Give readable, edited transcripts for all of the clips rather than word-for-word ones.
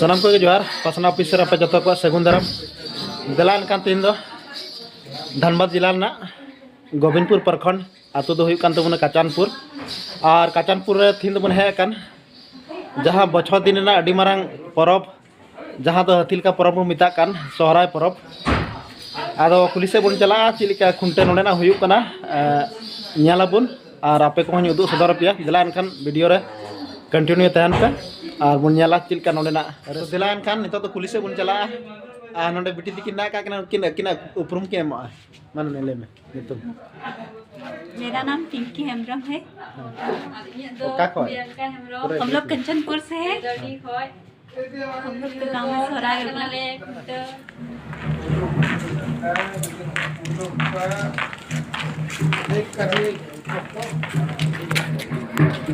सनम को जोहार पासना ऑफिसर आप जो को सगुन दाराम दिलान कान तीन दो धनबाद जिला ना गोविंदपुर प्रखंड आतो दो हुयुक कान तबुना काचानपुर और काचानपुर रे थीन दबन हे कान जहां बछर दिन ना अडी मारंग परब जहां दो हाथी का परब मिता कान सोहराय परब आदो पुलिस बन चला चिलिका खुंटे नोडे ना हुयुक काना ᱧᱮᱞᱟᱵᱚᱱ और आपे को उदू सदर पे दिला एनखान वीडियो रे कंटिन्यू तहन पे और बन ᱧᱮᱞᱟ चिलका नोडेना दिला एनखान नितो तो पुलिस बन चला नोडे बिटी दिकिन ना का किना उपरुम के एमा मान ले में नितो मेरा नाम पिंकी हेम्ब्रम है। का को हम लोग कंचनपुर से है। हम लोग के गांव में सोहराय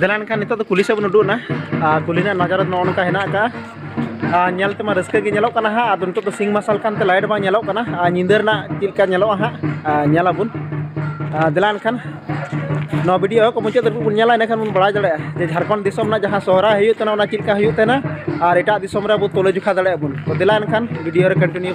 दिलान खान नितो तो पुलिस बन उडू ना कुलिना नजर नोनका हेना का ᱧᱮᱞ ᱛᱮᱢᱟ ᱨᱟᱹᱥᱠᱟᱹ ᱜᱮ ᱧᱮᱞᱚᱜ ᱠᱟᱱᱟ ᱦᱟᱸᱜ ᱟᱫᱚ ᱱᱤᱛᱚᱜ ᱫᱚ ᱥᱤᱝ ᱢᱟᱨᱥᱟᱞ ᱠᱟᱱᱛᱮ ᱞᱟᱭᱤᱴ ᱵᱟᱝ ᱧᱮᱞᱚᱜ ᱠᱟᱱᱟ ᱧᱤᱫᱟᱹ ᱨᱮᱱᱟᱜ ᱪᱮᱫ ᱞᱮᱠᱟ ᱧᱮᱞᱚᱜᱼᱟ ᱦᱟᱸᱜ ᱧᱮᱞᱟᱵᱚᱱ दिला एनखान नवा वीडियो को मुचाद धरबी बन ᱧᱮᱞᱟ एनखान बन बड़ा दाड़े जे झारखंड दिसम ना जहां सोहरा हुयुक तना ओना चिलका हुयुक तना और एटा दिसम रे अब तोले जुखा दाड़े बन तो दिला एनखान वीडियो रे कंटिन्यू